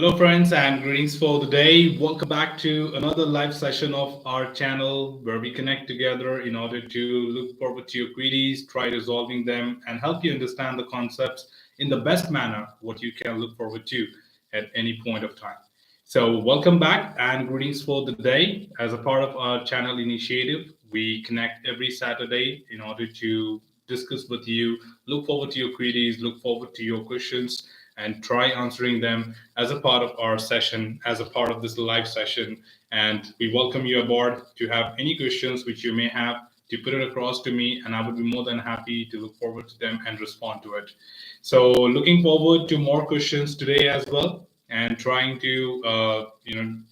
Hello, friends, and greetings for the day. Welcome back to another live session of our channel where we connect together in order to look forward to your queries, try resolving them, and help you understand the concepts in the best manner what you can look forward to at any point of time. So, welcome back and greetings for the day. As a part of our channel initiative, we connect every Saturday in order to discuss with you, look forward to your queries, look forward to your questions, and try answering them as a part of our session, as a part of this live session. And we welcome you aboard to have any questions which you may have to put it across to me, and I would be more than happy to look forward to them and respond to it. So, looking forward to more questions today as well, and trying to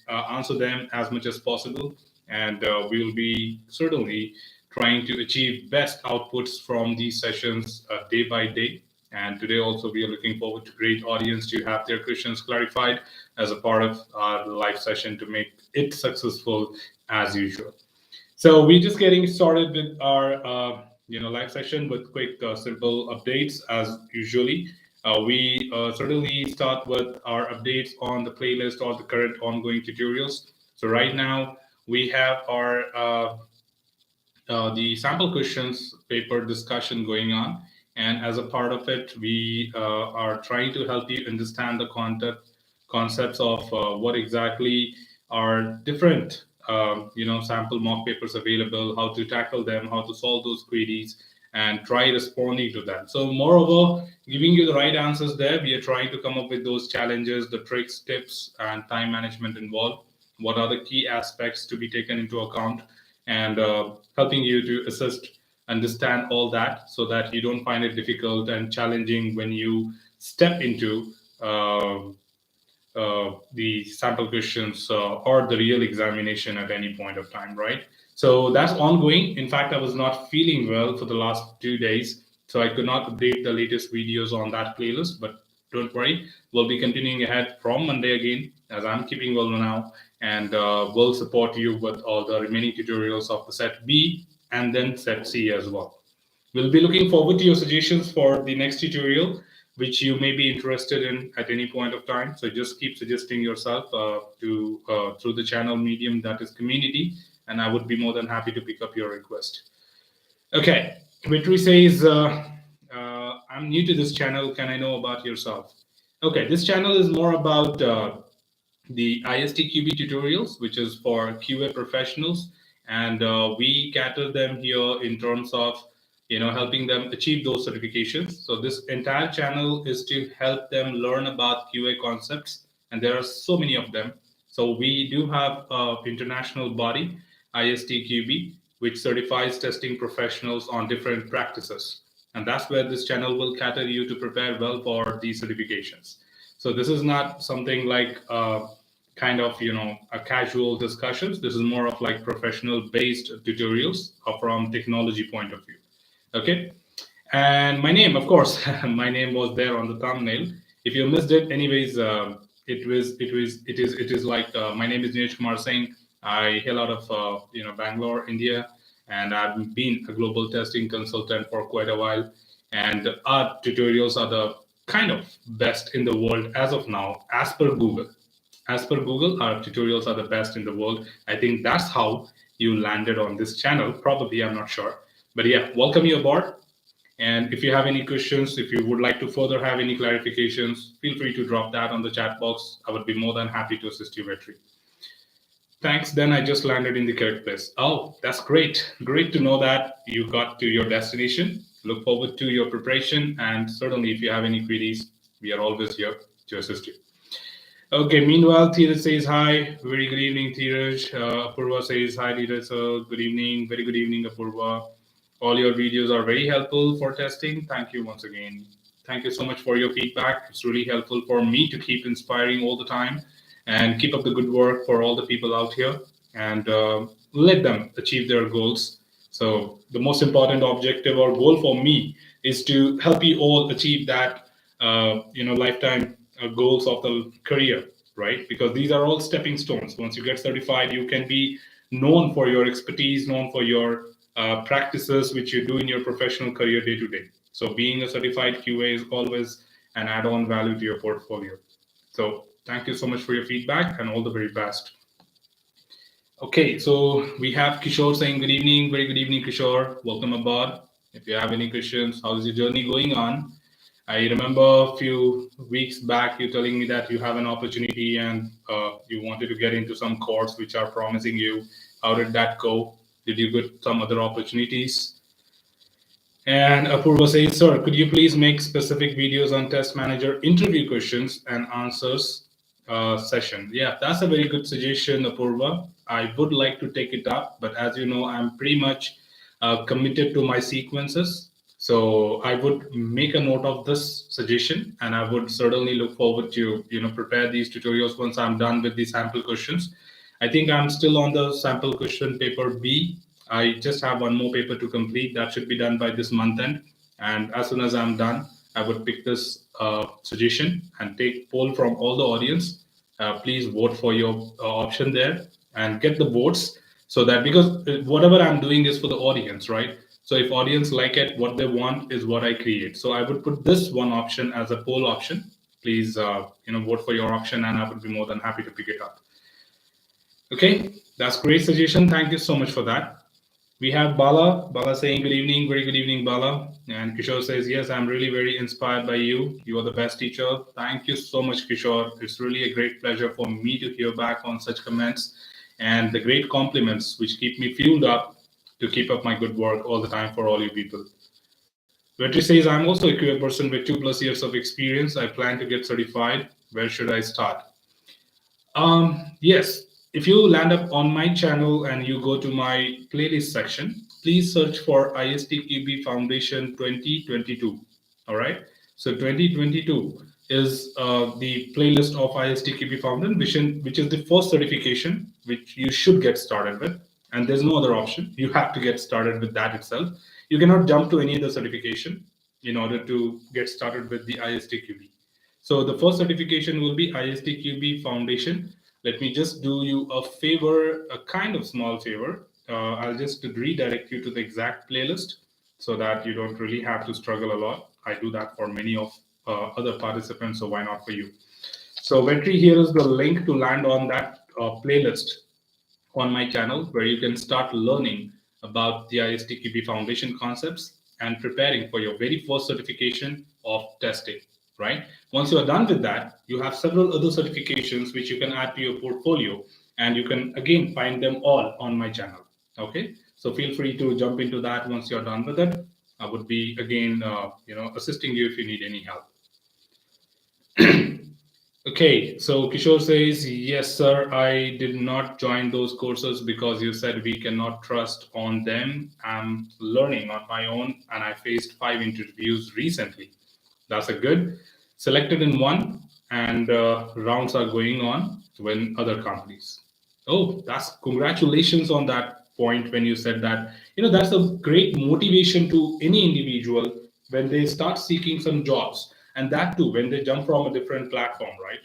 answer them as much as possible. And we will be certainly trying to achieve best outputs from these sessions day by day. And today also we are looking forward to great audience to have their questions clarified as a part of our live session to make it successful as usual. So we're just getting started with our live session with quick simple updates as usually. We certainly start with our updates on the playlist or the current ongoing tutorials. So right now we have our the sample questions paper discussion going on. And as a part of it, we are trying to help you understand the concepts of what exactly are different, sample mock papers available, how to tackle them, how to solve those queries, and try responding to them. So, moreover, giving you the right answers there, we are trying to come up with those challenges, the tricks, tips, and time management involved. What are the key aspects to be taken into account and helping you to assist understand all that so that you don't find it difficult and challenging when you step into the sample questions or the real examination at any point of time, right? So that's ongoing. In fact, I was not feeling well for the last 2 days, so I could not update the latest videos on that playlist. But don't worry, we'll be continuing ahead from Monday again, as I'm keeping well now, and we'll support you with all the remaining tutorials of the set B and then set C as well. We'll be looking forward to your suggestions for the next tutorial, which you may be interested in at any point of time. So just keep suggesting yourself to through the channel medium that is community, and I would be more than happy to pick up your request. Okay, Vitri says, I'm new to this channel. Can I know about yourself? Okay, this channel is more about the ISTQB tutorials, which is for QA professionals, and we cater them here in terms of helping them achieve those certifications. So this entire channel is to help them learn about QA concepts, and there are so many of them. So we do have an international body, ISTQB, which certifies testing professionals on different practices, and that's where this channel will cater you to prepare well for these certifications. So this is not something like kind of a casual discussions. This is more of like professional based tutorials from technology point of view. Okay, and my name, of course, my name was there on the thumbnail. If you missed it, anyways, it is like my name is Neeraj Kumar Singh. I hail out of Bangalore, India, and I've been a global testing consultant for quite a while. And our tutorials are the kind of best in the world as of now, as per Google. As per Google, our tutorials are the best in the world. I think that's how you landed on this channel. Probably, I'm not sure. But yeah, welcome you aboard. And if you have any questions, if you would like to further have any clarifications, feel free to drop that on the chat box. I would be more than happy to assist you, Vetri. Thanks, then I just landed in the correct place. Oh, that's great. Great to know that you got to your destination. Look forward to your preparation. And certainly, if you have any queries, we are always here to assist you. Okay, meanwhile, Dheeraj says hi. Very good evening, Dheeraj. Apurva says hi, Dheeraj. So good evening. Very good evening, Apurva. All your videos are very helpful for testing. Thank you once again. Thank you so much for your feedback. It's really helpful for me to keep inspiring all the time and keep up the good work for all the people out here and let them achieve their goals. So the most important objective or goal for me is to help you all achieve that, lifetime goals of the career, right? Because these are all stepping stones. Once you get certified, you can be known for your expertise, known for your practices which you do in your professional career day to day. So being a certified QA is always an add-on value to your portfolio. So Thank you so much for your feedback and all the very best. Okay, so we have Kishore saying good evening, very good evening, Kishore. Welcome aboard. If you have any questions, how's your journey going on? I remember a few weeks back you telling me that you have an opportunity and you wanted to get into some course which are promising you. How did that go? Did you get some other opportunities? And Apurva says, sir, could you please make specific videos on test manager interview questions and answers session? Yeah, that's a very good suggestion, Apurva. I would like to take it up, but as you know, I'm pretty much committed to my sequences. So I would make a note of this suggestion, and I would certainly look forward to prepare these tutorials once I'm done with the sample questions. I think I'm still on the sample question paper B. I just have one more paper to complete. That should be done by this month end. And as soon as I'm done, I would pick this suggestion and take poll from all the audience. Please vote for your option there and get the votes so that because whatever I'm doing is for the audience, right? So if audience like it, what they want is what I create. So I would put this one option as a poll option. Please, vote for your option, and I would be more than happy to pick it up. Okay, that's great suggestion. Thank you so much for that. We have Bala. Bala saying good evening, very good evening, Bala. And Kishore says, yes, I'm really very inspired by you. You are the best teacher. Thank you so much, Kishore. It's really a great pleasure for me to hear back on such comments and the great compliments which keep me fueled up to keep up my good work all the time for all you people. Vetri says, I'm also a QA person with 2+ years of experience. I plan to get certified. Where should I start? Yes, if you land up on my channel and you go to my playlist section, please search for ISTQB Foundation 2022. All right. So 2022 is the playlist of ISTQB Foundation, which is the first certification which you should get started with. And there's no other option. You have to get started with that itself. You cannot jump to any other certification in order to get started with the ISTQB. So the first certification will be ISTQB Foundation. Let me just do you a favor, a kind of small favor. I'll just redirect you to the exact playlist so that you don't really have to struggle a lot. I do that for many of other participants, so why not for you? So Vetri, here is the link to land on that playlist on my channel where you can start learning about the ISTQB Foundation concepts and preparing for your very first certification of testing, right? Once you are done with that, you have several other certifications which you can add to your portfolio, and you can again find them all on my channel, okay? So feel free to jump into that once you're done with it. I would be again, assisting you if you need any help. Okay, so Kishore says, yes, sir, I did not join those courses because you said we cannot trust on them. I'm learning on my own and I faced 5 interviews recently. That's a good. Selected in one and rounds are going on when other companies. Oh, that's congratulations on that point when you said that. That's a great motivation to any individual when they start seeking some jobs, and that too when they jump from a different platform, right?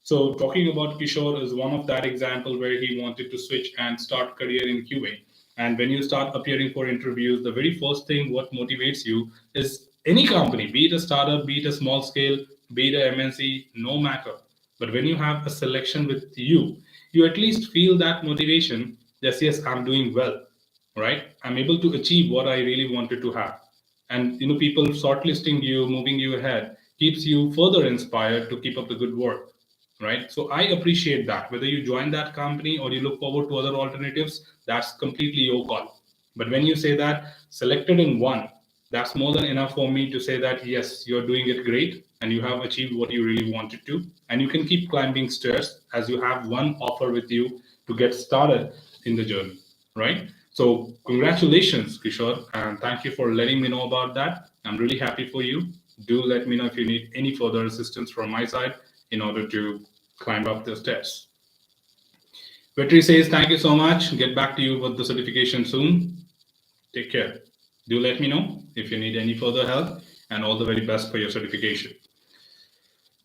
So talking about Kishore is one of that example where he wanted to switch and start career in QA. And when you start appearing for interviews, the very first thing what motivates you is any company, be it a startup, be it a small scale, be it a MNC, no matter. But when you have a selection with you at least feel that motivation. Yes, I'm doing well, right? I'm able to achieve what I really wanted to have. And people shortlisting you, moving you ahead, keeps you further inspired to keep up the good work, right? So I appreciate that. Whether you join that company or you look forward to other alternatives, that's completely your call. But when you say that selected in one, that's more than enough for me to say that yes, you're doing it great and you have achieved what you really wanted to. And you can keep climbing stairs as you have one offer with you to get started in the journey, right? So congratulations, Kishore, and thank you for letting me know about that. I'm really happy for you. Do let me know if you need any further assistance from my side in order to climb up the steps. Vetri says, thank you so much. Get back to you with the certification soon. Take care. Do let me know if you need any further help, and all the very best for your certification.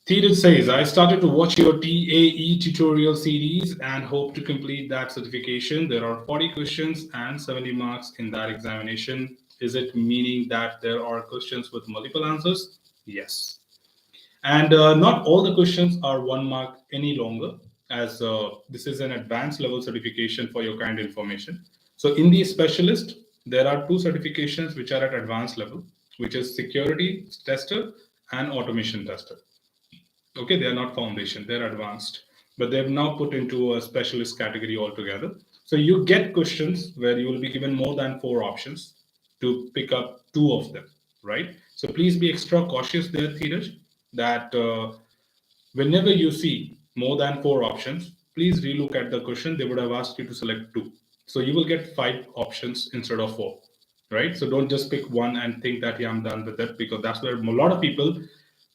Theeraj says, I started to watch your TAE tutorial series and hope to complete that certification. There are 40 questions and 70 marks in that examination. Is it meaning that there are questions with multiple answers? Yes. And not all the questions are 1 mark any longer, as this is an advanced level certification for your kind information. So in the specialist, there are two certifications which are at advanced level, which is security tester and automation tester. Okay, they are not foundation, they're advanced, but they've now put into a specialist category altogether. So you get questions where you will be given more than four options to pick up two of them, right? So please be extra cautious there, Dheeraj, that whenever you see more than four options, please relook at the question. They would have asked you to select two. So you will get five options instead of four, right? So don't just pick one and think that, yeah, I'm done with it, because that's where a lot of people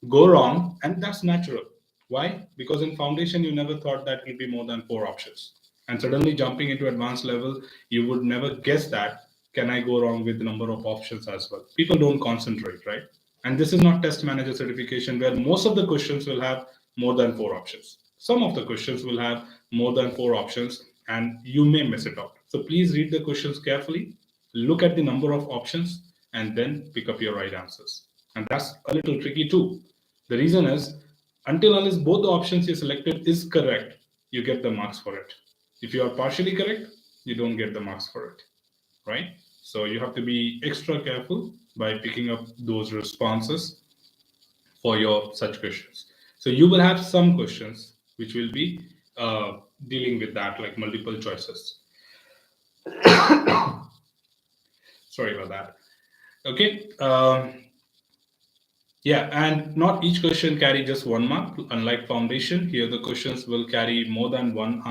go wrong, and that's natural. Why? Because in foundation, you never thought that it will be more than four options. And suddenly jumping into advanced level, you would never guess that, can I go wrong with the number of options as well? People don't concentrate, right? And this is not test manager certification where most of the questions will have more than four options. Some of the questions will have more than four options and you may miss it out. So please read the questions carefully, look at the number of options, and then pick up your right answers. And that's a little tricky too. The reason is, until unless both the options you selected is correct, you get the marks for it. If you are partially correct, you don't get the marks for it, right? So you have to be extra careful by picking up those responses for your such questions. So you will have some questions which will be dealing with that, like multiple choices. Sorry about that. Okay. Yeah, and not each question carry just 1 mark. Unlike foundation, here the questions will carry more than 1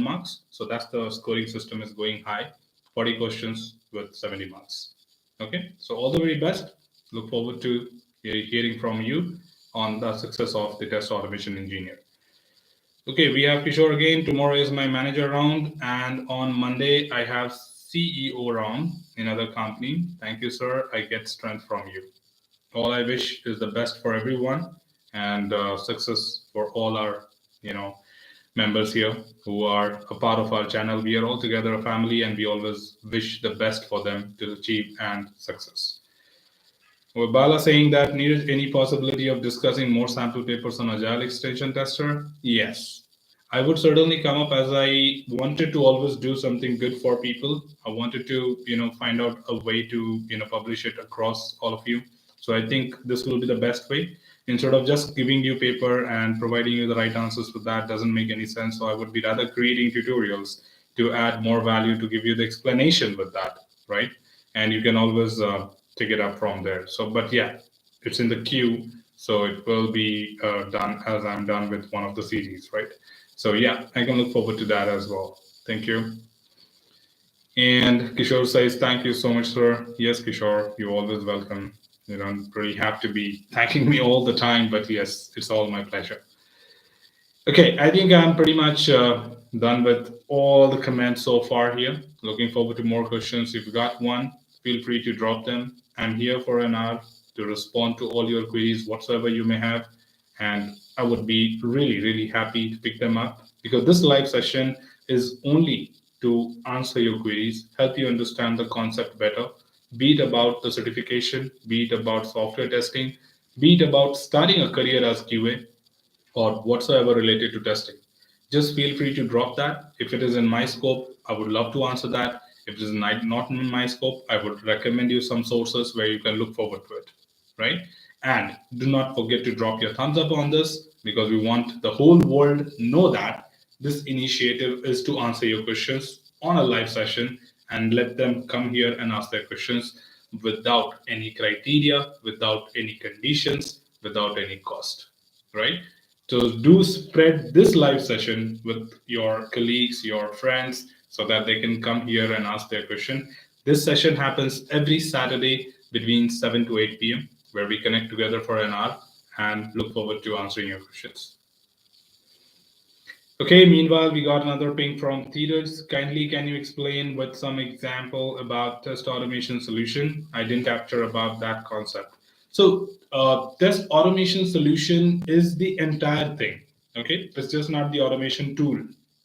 marks. So that's the scoring system is going high. 40 questions with 70 marks. Okay, so all the very best. Look forward to hearing from you on the success of the test automation engineer. Okay, we have Kishore again. Tomorrow is my manager round, and on Monday I have CEO round in other company. Thank you, sir. I get strength from you. All I wish is the best for everyone, and success for all our, members here who are a part of our channel. We are all together a family, and we always wish the best for them to achieve and success. Well, Bala saying that needed any possibility of discussing more sample papers on Agile extension tester? Yes. I would certainly come up, as I wanted to always do something good for people. I wanted to, find out a way to, publish it across all of you. So I think this will be the best way. Instead of just giving you paper and providing you the right answers for that doesn't make any sense. So I would be rather creating tutorials to add more value, to give you the explanation with that, right? And you can always take it up from there. So, but yeah, it's in the queue. So it will be done as I'm done with one of the series, right? So yeah, I can look forward to that as well. Thank you. And Kishore says, thank you so much, sir. Yes, Kishore, you're always welcome. You don't really have to be thanking me all the time, but yes, it's all my pleasure. Okay, I think I'm pretty much done with all the comments so far here. Looking forward to more questions. If you got one, feel free to drop them. I'm here for an hour to respond to all your queries, whatsoever you may have. And I would be really, really happy to pick them up, because this live session is only to answer your queries, help you understand the concept better, be it about the certification, be it about software testing, be it about starting a career as QA, or whatsoever related to testing. Just feel free to drop that. If it is in my scope, I would love to answer that. If it is not in my scope, I would recommend you some sources where you can look forward to it, right? And do not forget to drop your thumbs up on this, because we want the whole world know that this initiative is to answer your questions on a live session, and let them come here and ask their questions without any criteria, without any conditions, without any cost, right? So do spread this live session with your colleagues, your friends, so that they can come here and ask their question. This session happens every Saturday between 7 to 8 p.m., where we connect together for an hour and look forward to answering your questions. Okay, meanwhile, we got another ping from Theaters. Kindly, can you explain with some example about test automation solution? I didn't capture about that concept. So test automation solution is the entire thing. Okay, it's just not the automation tool,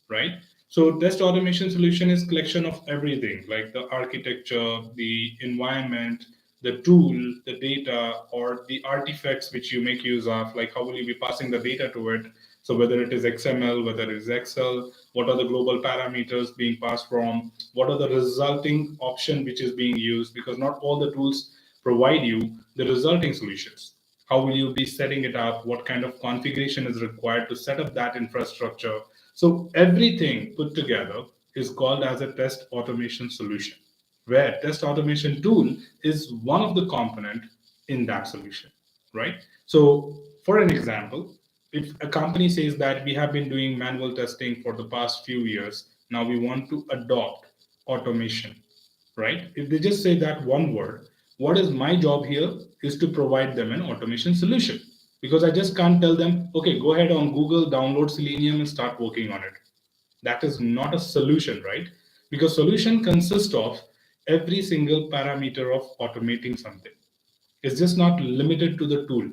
right? So test automation solution is collection of everything, like the architecture, the environment, the tool, the data, or the artifacts which you make use of, like how will you be passing the data to it? So whether it is XML, whether it is Excel, what are the global parameters being passed from, what are the resulting option which is being used, because not all the tools provide you the resulting solutions. How will you be setting it up? What kind of configuration is required to set up that infrastructure? So everything put together is called as a test automation solution, where test automation tool is one of the component in that solution, right? So for an example, if a company says that we have been doing manual testing for the past few years, now we want to adopt automation, right? If they just say that one word, what is my job here is to provide them an automation solution, because I just can't tell them, okay, go ahead on Google, download Selenium and start working on it. That is not a solution, right? Because solution consists of every single parameter of automating something. It's just not limited to the tool.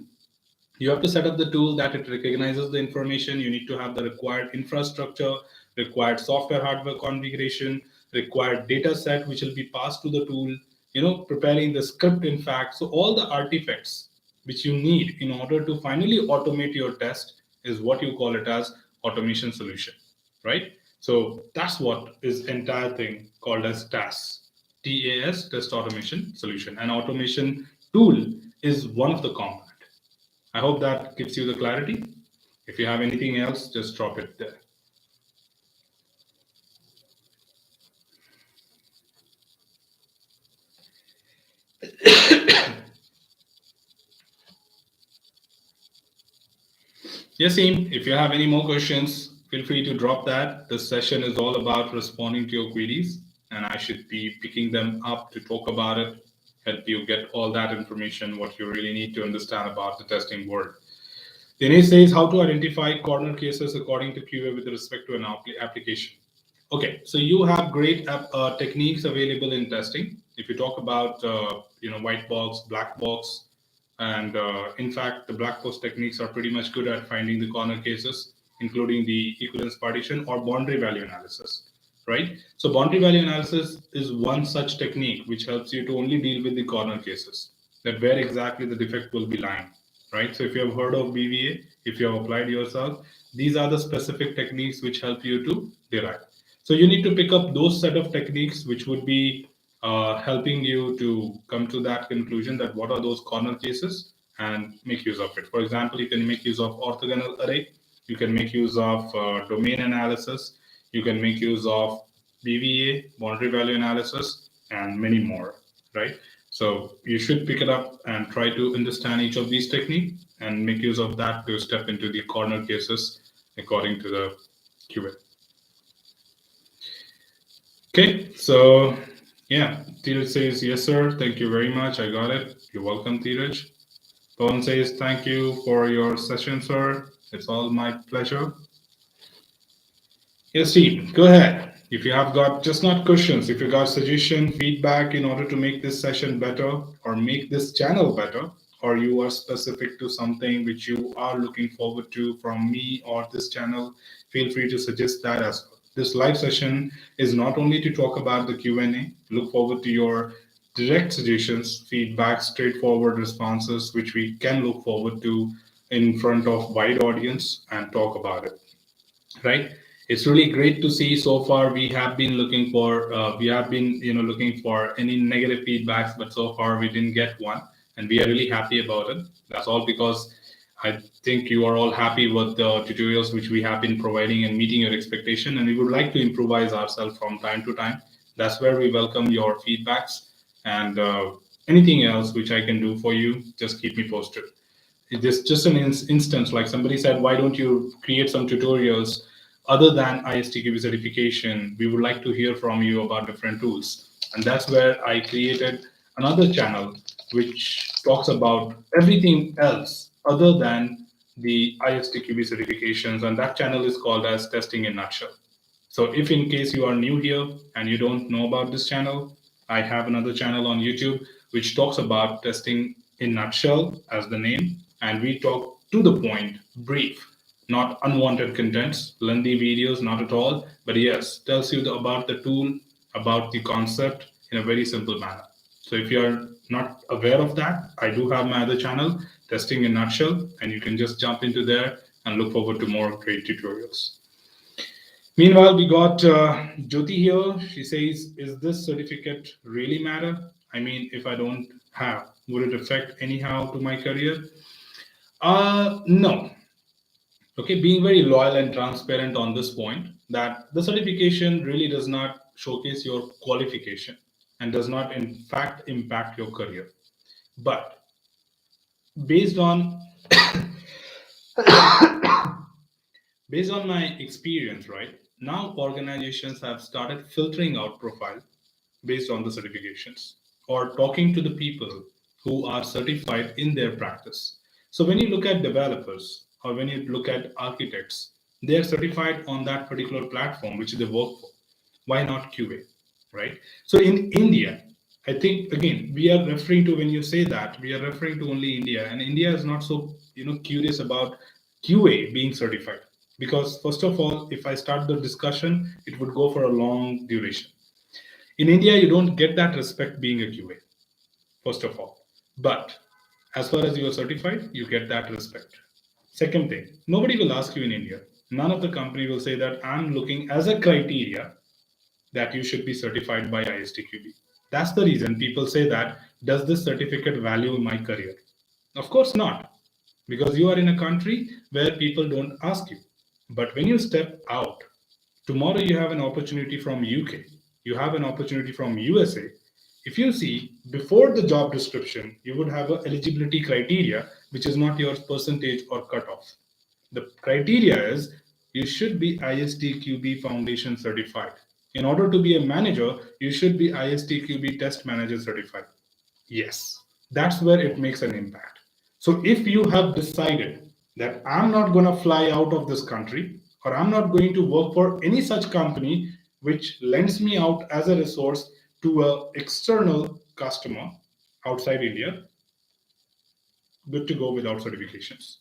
You have to set up the tool that it recognizes the information. You need to have the required infrastructure, required software hardware configuration, required data set which will be passed to the tool, preparing the script, in fact. So all the artifacts which you need in order to finally automate your test is what you call it as automation solution, right? So that's what is entire thing called as TAS, TAS, test automation solution. And automation tool is one of the components. I hope that gives you the clarity. If you have anything else, just drop it there. Yasim, if you have any more questions, feel free to drop that. This session is all about responding to your queries, and I should be picking them up to talk about it, help you get all that information, what you really need to understand about the testing world. Dinesh says how to identify corner cases according to QA with respect to an application. Okay, so you have great techniques available in testing. If you talk about white box, black box, and in fact, the black box techniques are pretty much good at finding the corner cases, including the equivalence partition or boundary value analysis, right? So boundary value analysis is one such technique which helps you to only deal with the corner cases, that where exactly the defect will be lying, right? So if you have heard of BVA, if you have applied yourself, these are the specific techniques which help you to derive. So you need to pick up those set of techniques which would be helping you to come to that conclusion that what are those corner cases and make use of it. For example, you can make use of orthogonal array, you can make use of domain analysis, you can make use of BVA, boundary value analysis, and many more, right? So you should pick it up and try to understand each of these techniques and make use of that to step into the corner cases according to the QA. Okay, so yeah, Tiraj says, yes, sir. Thank you very much. I got it. You're welcome, Tiraj. Pawan says, thank you for your session, sir. It's all my pleasure. Yes, Steve, go ahead. If you have got just not questions, if you got suggestion, feedback in order to make this session better or make this channel better, or you are specific to something which you are looking forward to from me or this channel, feel free to suggest that as well. This live session is not only to talk about the Q&A. Look forward to your direct suggestions, feedback, straightforward responses, which we can look forward to in front of wide audience and talk about it, right? It's really great to see so far. We have been looking for looking for any negative feedbacks, but so far we didn't get one, and we are really happy about it. That's all because I think you are all happy with the tutorials which we have been providing and meeting your expectation, and we would like to improvise ourselves from time to time. That's where we welcome your feedbacks, and anything else which I can do for you, just keep me posted. This just an instance, like somebody said, why don't you create some tutorials other than ISTQB certification? We would like to hear from you about different tools. And that's where I created another channel which talks about everything else other than the ISTQB certifications. And that channel is called as Testing in Nutshell. So if in case you are new here and you don't know about this channel, I have another channel on YouTube which talks about testing in nutshell as the name, and we talk to the point, brief, not unwanted contents, lengthy videos, not at all, but yes, tells you about the tool, about the concept in a very simple manner. So if you're not aware of that, I do have my other channel, Testing in Nutshell, and you can just jump into there and look forward to more great tutorials. Meanwhile, we got Jyoti here. She says, is this certificate really matter? I mean, if I don't have, would it affect anyhow to my career? No. Okay, being very loyal and transparent on this point, that the certification really does not showcase your qualification and does not in fact impact your career. But based on based on my experience, right now organizations have started filtering out profile based on the certifications or talking to the people who are certified in their practice. So when you look at developers or when you look at architects, they are certified on that particular platform which they work for. Why not QA, right? So in India, I think again we are referring to, when you say that, we are referring to only India, and India is not so curious about QA being certified, because first of all, if I start the discussion, it would go for a long duration. In India, you don't get that respect being a QA, first of all. But as far as you are certified, you get that respect. Second thing, nobody will ask you in India. None of the company will say that I'm looking as a criteria that you should be certified by ISTQB. That's the reason people say that, does this certificate value my career? Of course not, because you are in a country where people don't ask you. But when you step out, tomorrow you have an opportunity from UK, you have an opportunity from USA. If you see, before the job description, you would have an eligibility criteria, which is not your percentage or cutoff. The criteria is you should be ISTQB Foundation certified. In order to be a manager, you should be ISTQB Test Manager certified. Yes, that's where it makes an impact. So if you have decided that I'm not going to fly out of this country, or I'm not going to work for any such company which lends me out as a resource to an external customer outside India, good to go without certifications,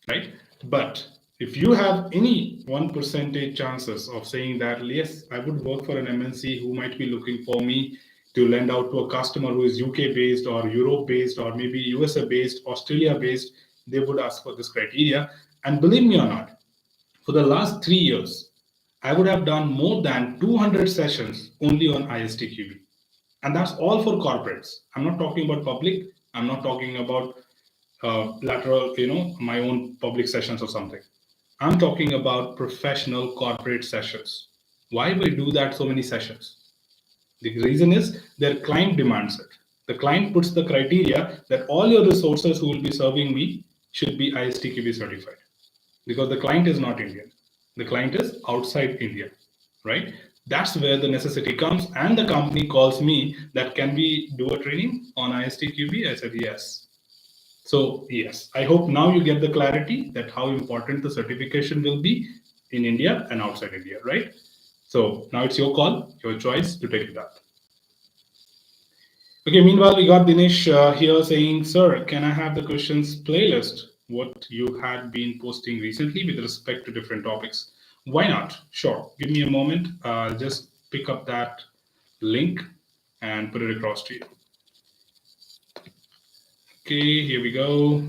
right? But if you have any 1% chances of saying that, yes, I would work for an MNC who might be looking for me to lend out to a customer who is UK based or Europe based or maybe USA based, Australia based, they would ask for this criteria. And believe me or not, for the last 3 years, I would have done more than 200 sessions only on ISTQB. And that's all for corporates. I'm not talking about public. I'm not talking about lateral, my own public sessions or something. I'm talking about professional corporate sessions. Why we do that so many sessions? The reason is their client demands it. The client puts the criteria that all your resources who will be serving me should be ISTQB certified, because the client is not Indian. The client is outside India, right? That's where the necessity comes. And the company calls me that, can we do a training on ISTQB? I said, yes. So yes, I hope now you get the clarity that how important the certification will be in India and outside India, right? So now it's your call, your choice to take it up. Okay, meanwhile, we got Dinesh here saying, sir, can I have the questions playlist, what you had been posting recently with respect to different topics? Why not? Sure. Give me a moment. I'll just pick up that link and put it across to you. Okay, here we go.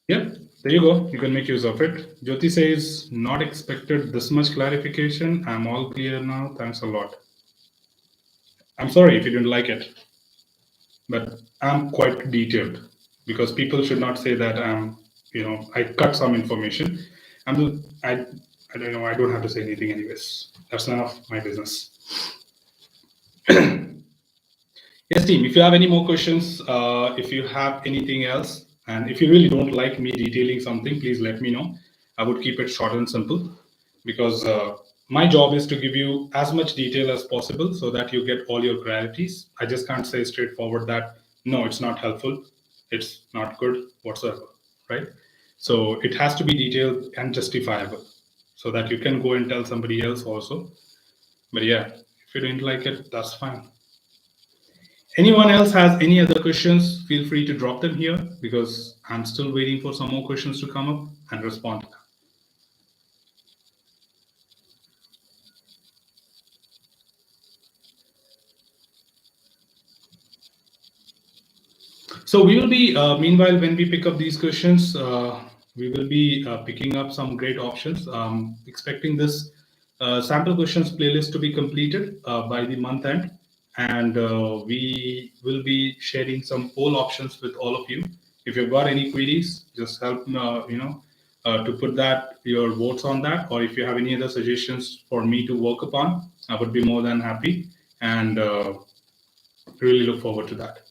Yep, there you go. You can make use of it. Jyoti says, not expected this much clarification. I'm all clear now. Thanks a lot. I'm sorry if you didn't like it, but I'm quite detailed, because people should not say that I cut some information. I don't know. I don't have to say anything anyways. That's none of my business. Yes, team, if you have any more questions, if you have anything else, and if you really don't like me detailing something, please let me know. I would keep it short and simple, because my job is to give you as much detail as possible so that you get all your clarities. I just can't say straightforward that, no, it's not helpful, it's not good whatsoever, right? So it has to be detailed and justifiable so that you can go and tell somebody else also. But yeah, if you didn't like it, that's fine. Anyone else has any other questions, feel free to drop them here, because I'm still waiting for some more questions to come up and respond to them. So we will be, meanwhile, when we pick up these questions, we will be picking up some great options. Expecting this sample questions playlist to be completed by the month end, and we will be sharing some poll options with all of you. If you've got any queries, just help to put that your votes on that, or if you have any other suggestions for me to work upon, I would be more than happy and really look forward to that.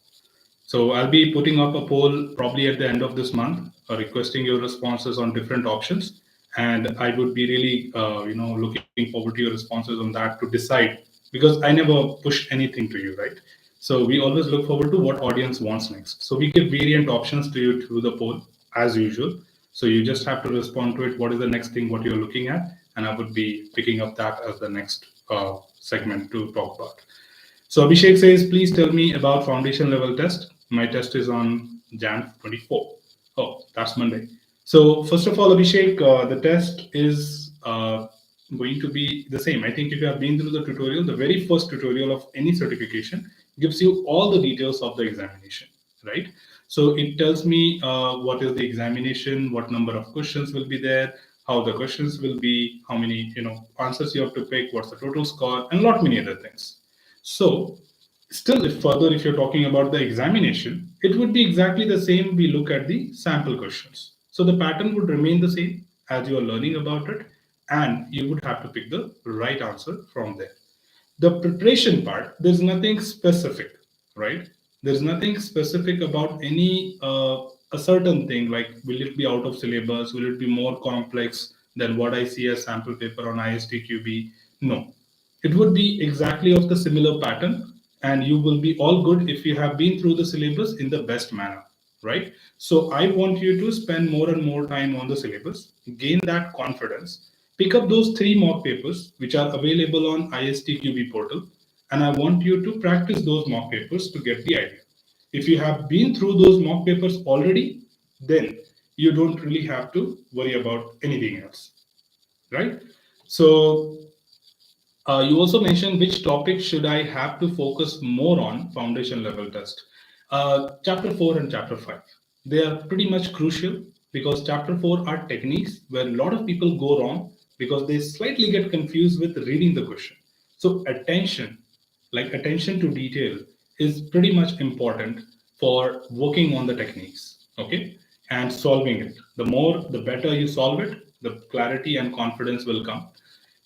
So I'll be putting up a poll probably at the end of this month, requesting your responses on different options, and I would be really, looking forward to your responses on that to decide, because I never push anything to you, right? So we always look forward to what audience wants next. So we give variant options to you through the poll as usual. So you just have to respond to it. What is the next thing what you're looking at, and I would be picking up that as the next segment to talk about. So Abhishek says, please tell me about foundation level test. My test is on Jan 24. Oh, that's Monday. So first of all, Abhishek, the test is going to be the same. I think if you have been through the tutorial, the very first tutorial of any certification gives you all the details of the examination, right? So it tells me what is the examination, what number of questions will be there, how the questions will be, how many answers you have to pick, what's the total score, and a lot many other things. So, still, if you're talking about the examination, it would be exactly the same. We look at the sample questions. So the pattern would remain the same as you are learning about it, and you would have to pick the right answer from there. The preparation part, there's nothing specific, right? There's nothing specific about any a certain thing, like will it be out of syllabus, will it be more complex than what I see as sample paper on ISTQB? No, it would be exactly of the similar pattern, and you will be all good if you have been through the syllabus in the best manner, right? So I want you to spend more and more time on the syllabus, gain that confidence, pick up those three mock papers which are available on ISTQB portal, and I want you to practice those mock papers to get the idea. If you have been through those mock papers already, then you don't really have to worry about anything else, right? So you also mentioned which topic should I have to focus more on foundation level test. Chapter 4 and chapter 5. They are pretty much crucial because chapter 4 are techniques where a lot of people go wrong because they slightly get confused with reading the question. So attention to detail is pretty much important for working on the techniques, okay, and solving it. The more, the better you solve it, the clarity and confidence will come.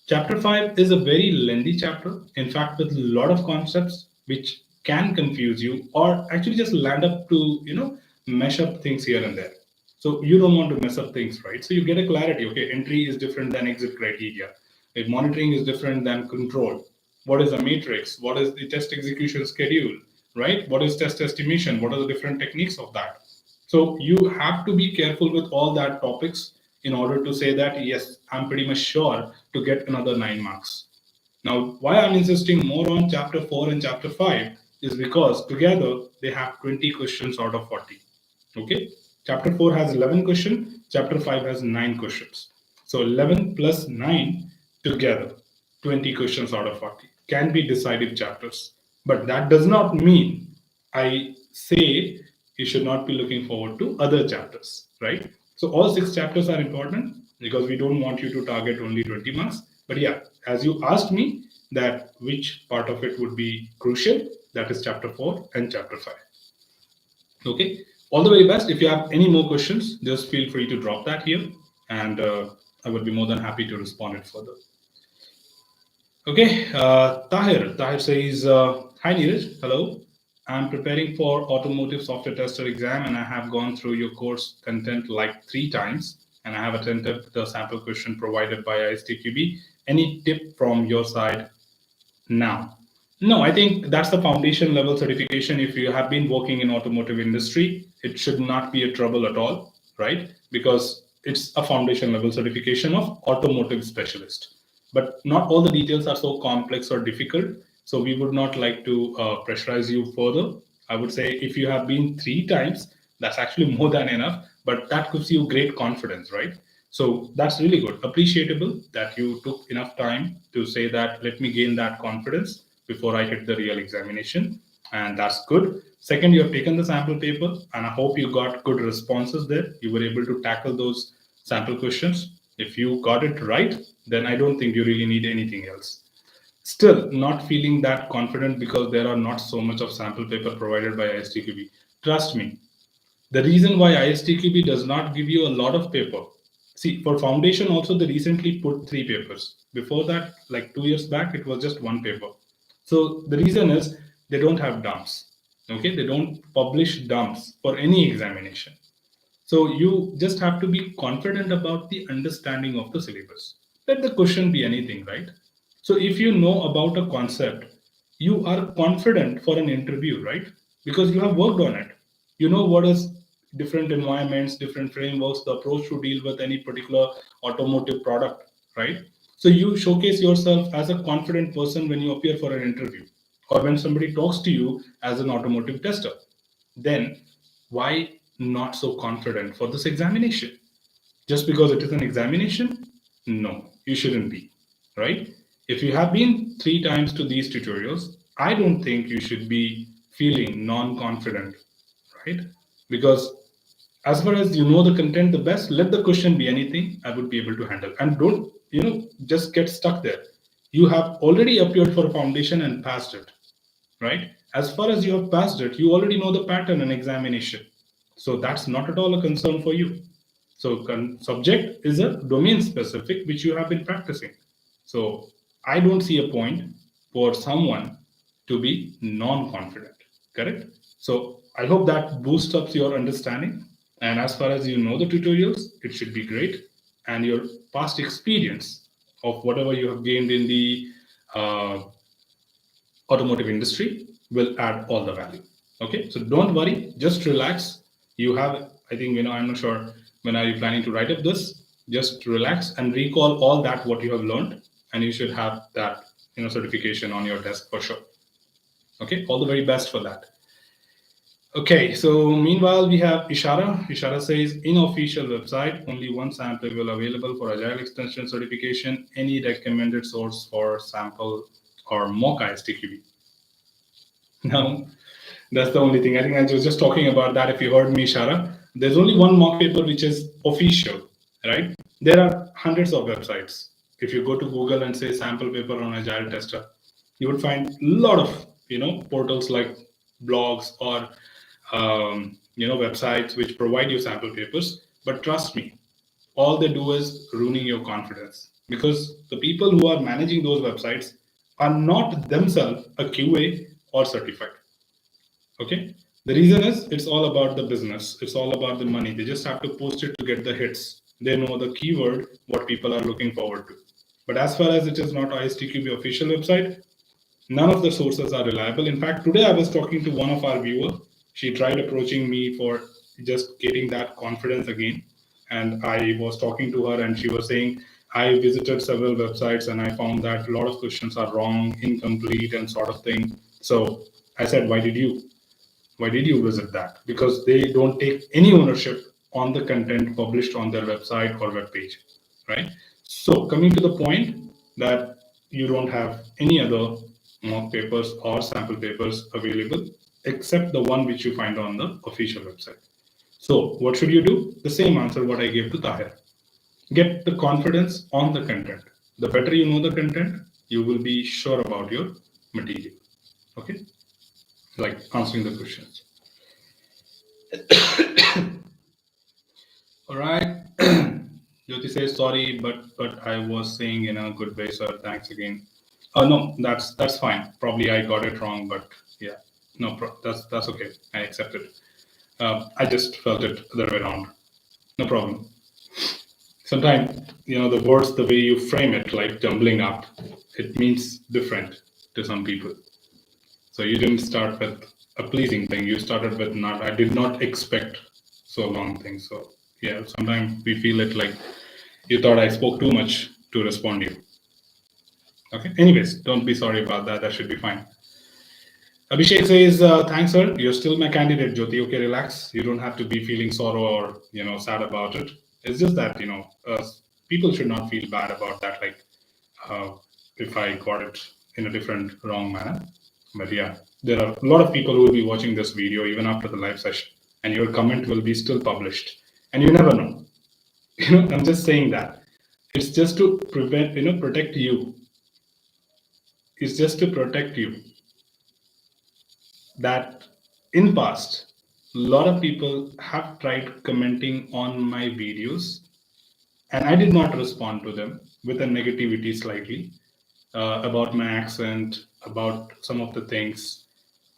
Chapter 5 is a very lengthy chapter, in fact, with a lot of concepts which can confuse you or actually just land up to, mesh up things here and there. So you don't want to mess up things, right? So you get a clarity. Okay, entry is different than exit criteria. If monitoring is different than control. What is a matrix? What is the test execution schedule, right? What is test estimation? What are the different techniques of that? So you have to be careful with all that topics in order to say that, yes, I'm pretty much sure to get another 9 marks. Now, why I'm insisting more on chapter 4 and chapter 5 is because together they have 20 questions out of 40. Okay, chapter 4 has 11 questions, chapter 5 has 9 questions. So 11 plus 9 together, 20 questions out of 40 can be decisive chapters. But that does not mean I say you should not be looking forward to other chapters, right? So all 6 chapters are important because we don't want you to target only 20 marks. But yeah, as you asked me that which part of it would be crucial, that is chapter 4 and chapter 5. Okay, all the very best. If you have any more questions, just feel free to drop that here, and I would be more than happy to respond it further. Okay, Tahir says, hi Neeraj, hello. I'm preparing for automotive software tester exam and I have gone through your course content like 3 times and I have attempted the sample question provided by ISTQB. Any tip from your side now? No, I think that's the foundation level certification. If you have been working in automotive industry, it should not be a trouble at all, right? Because it's a foundation level certification of automotive specialist. But not all the details are so complex or difficult. So we would not like to pressurize you further. I would say if you have been 3 times, that's actually more than enough. But that gives you great confidence, right? So that's really good. Appreciable that you took enough time to say that, let me gain that confidence before I hit the real examination. and that's good. Second, you have taken the sample paper, and I hope you got good responses there. You were able to tackle those sample questions. If you got it right, then I don't think you really need anything else. Still, not feeling that confident because there are not so much of sample paper provided by ISTQB. Trust me, the reason why ISTQB does not give you a lot of paper. See, for foundation also, they recently put 3 papers. Before that, like 2 years back, it was just 1 paper. So the reason is they don't have dumps. Okay, they don't publish dumps for any examination. So you just have to be confident about the understanding of the syllabus. Let the question be anything, right? So if you know about a concept, you are confident for an interview, right? Because you have worked on it. You know what is different environments, different frameworks, the approach to deal with any particular automotive product, right? So you showcase yourself as a confident person when you appear for an interview or when somebody talks to you as an automotive tester. Then why not so confident for this examination? Just because it is an examination? No, you shouldn't be, right? If you have been 3 times to these tutorials, I don't think you should be feeling non-confident, right? Because as far as you know the content the best, let the question be anything, I would be able to handle. And don't, just get stuck there. You have already appeared for a foundation and passed it, right? As far as you have passed it, you already know the pattern and examination. So that's not at all a concern for you. So subject is a domain specific which you have been practicing. So I don't see a point for someone to be non-confident, correct? So I hope that boosts up your understanding. And as far as you know the tutorials, it should be great. And your past experience of whatever you have gained in the uh, automotive industry will add all the value. Okay, so don't worry, just relax. You have, I think, I'm not sure when are you planning to write up this. Just relax and recall all that what you have learned, and you should have that certification on your desk for sure. Okay, all the very best for that. Okay, so meanwhile we have Ishara. Ishara says in official website only one sample will available for Agile extension certification. Any recommended source for sample or mock ISTQB? No, that's the only thing. I think I was just talking about that. If you heard me, Shara, there's only one mock paper which is official, right? There are hundreds of websites. If you go to Google and say sample paper on Agile tester, you would find a lot of portals like blogs or websites which provide you sample papers. But trust me, all they do is ruining your confidence because the people who are managing those websites are not themselves a QA or certified. Okay. The reason is it's all about the business. It's all about the money. They just have to post it to get the hits. They know the keyword, what people are looking forward to. But as far as it is not ISTQB official website, none of the sources are reliable. In fact, today I was talking to one of our viewers. She tried approaching me for just getting that confidence again. And I was talking to her and she was saying, I visited several websites and I found that a lot of questions are wrong, incomplete, and sort of thing. So I said, why did you visit that? Because they don't take any ownership on the content published on their website or web page, right? So coming to the point that you don't have any other mock papers or sample papers available except the one which you find on the official website. So what should you do? The same answer what I gave to Tahir. Get the confidence on the content. The better you know the content, you will be sure about your material. Okay? Like answering the questions. All right. Jyoti says sorry, but I was saying in a good way, sir. Thanks again. Oh no, that's fine. Probably I got it wrong, but yeah, no, that's okay. I accept it. I just felt it the other way around. No problem. Sometimes the words, the way you frame it, like tumbling up, it means different to some people. So you didn't start with a pleasing thing. You started with not. I did not expect so long thing. So yeah, sometimes we feel it like you thought I spoke too much to respond to you. Okay. Anyways, don't be sorry about that. That should be fine. Abhishek says, thanks, sir. You're still my candidate, Jyoti. Okay, relax. You don't have to be feeling sorrow or, sad about it. It's just that, people should not feel bad about that. Like, if I got it in a different, wrong manner. But yeah, there are a lot of people who will be watching this video even after the live session, and your comment will be still published. And you never know. I'm just saying that. It's just to prevent, protect you. It's just to protect you. That in past, a lot of people have tried commenting on my videos, and I did not respond to them with a negativity slightly about my accent, about some of the things.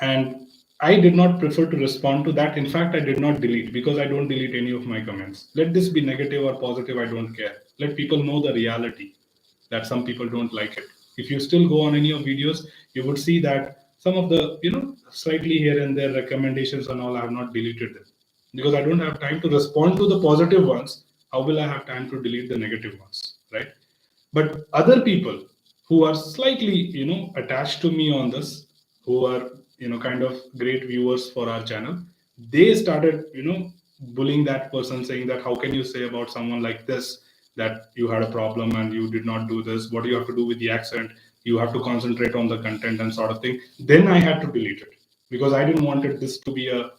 And I did not prefer to respond to that. In fact, I did not delete because I don't delete any of my comments. Let this be negative or positive, I don't care. Let people know the reality that some people don't like it. If you still go on any of videos, you would see that some of the, slightly here and there recommendations and all, I have not deleted them because I don't have time to respond to the positive ones. How will I have time to delete the negative ones, right? But other people who are slightly, attached to me on this, who are, kind of great viewers for our channel, they started, bullying that person, saying that how can you say about someone like this that you had a problem and you did not do this, what do you have to do with the accent, you have to concentrate on the content and sort of thing. Then I had to delete it because I didn't want this to be a,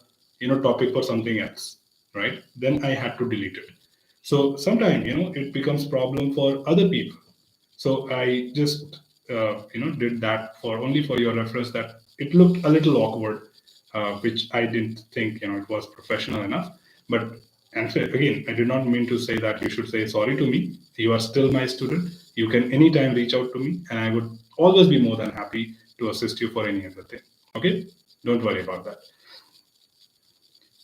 topic for something else, right? Then I had to delete it. So sometimes, it becomes problem for other people. So I just, did that for only for your reference, that it looked a little awkward, which I didn't think, it was professional enough. But and so again, I did not mean to say that you should say sorry to me. You are still my student. You can anytime reach out to me, and I would always be more than happy to assist you for any other thing. Okay, don't worry about that.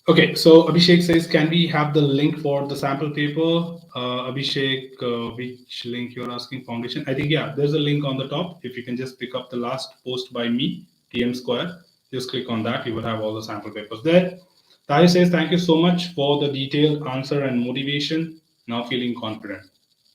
Okay, so Abhishek says, can we have the link for the sample paper? Abhishek, which link you're asking? Foundation? I think, yeah, there's a link on the top. If you can just pick up the last post by me, TM Square, just click on that. You will have all the sample papers there. Tahir says, thank you so much for the detailed answer and motivation. Now feeling confident.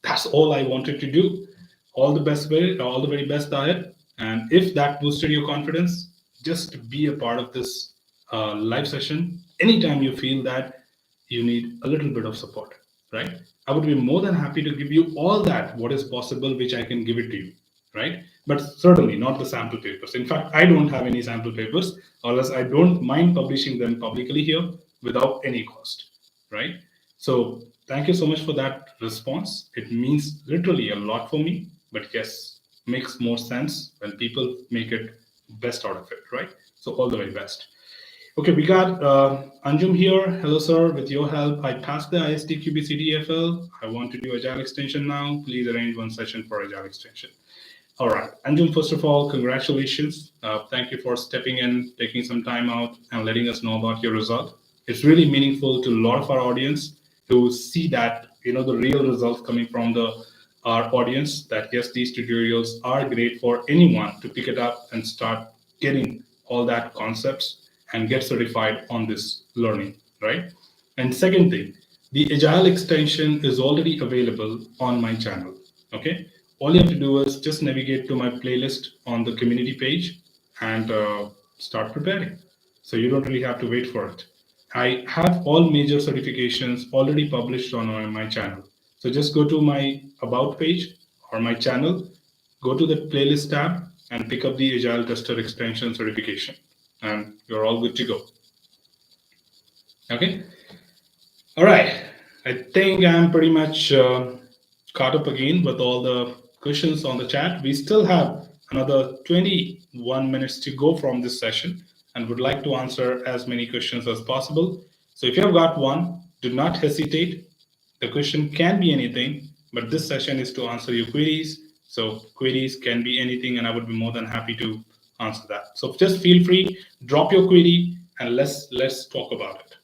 That's all I wanted to do. All the best, all the very best, Tahir. And if that boosted your confidence, just be a part of this live session anytime you feel that you need a little bit of support, right? I would be more than happy to give you all that, what is possible, which I can give it to you, right? But certainly not the sample papers. In fact, I don't have any sample papers, or else I don't mind publishing them publicly here without any cost, right? So thank you so much for that response. It means literally a lot for me, but yes, makes more sense when people make it best out of it, right? So all the very best. Okay, we got Anjum here. Hello, sir. With your help, I passed the ISTQB CDFL. I want to do Agile extension now. Please arrange one session for Agile extension. All right, Anjum, first of all, congratulations. Thank you for stepping in, taking some time out, and letting us know about your result. It's really meaningful to a lot of our audience to see that, the real results coming from our audience, that yes, these tutorials are great for anyone to pick it up and start getting all that concepts and get certified on this learning, right? And second thing, the Agile extension is already available on my channel. Okay, all you have to do is just navigate to my playlist on the community page and start preparing. So you don't really have to wait for it. I have all major certifications already published on my channel. So just go to my about page or my channel, go to the playlist tab and pick up the Agile Tester Extension certification, and you're all good to go. Okay. All right. I think I'm pretty much caught up again with all the questions on the chat. We still have another 21 minutes to go from this session and would like to answer as many questions as possible. So if you have got one, do not hesitate. The question can be anything, but this session is to answer your queries. So queries can be anything, and I would be more than happy to answer that. So just feel free, drop your query, and let's talk about it.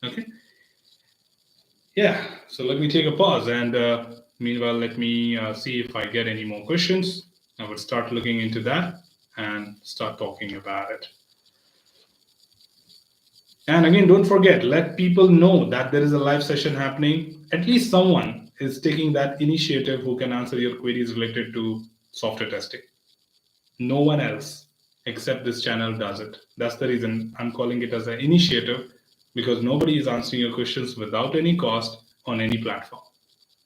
Okay. Yeah, so let me take a pause, and meanwhile, let me see if I get any more questions. I would start looking into that and start talking about it. And again, don't forget, let people know that there is a live session happening. At least someone is taking that initiative who can answer your queries related to software testing. No one else except this channel does it. That's the reason I'm calling it as an initiative, because nobody is answering your questions without any cost on any platform.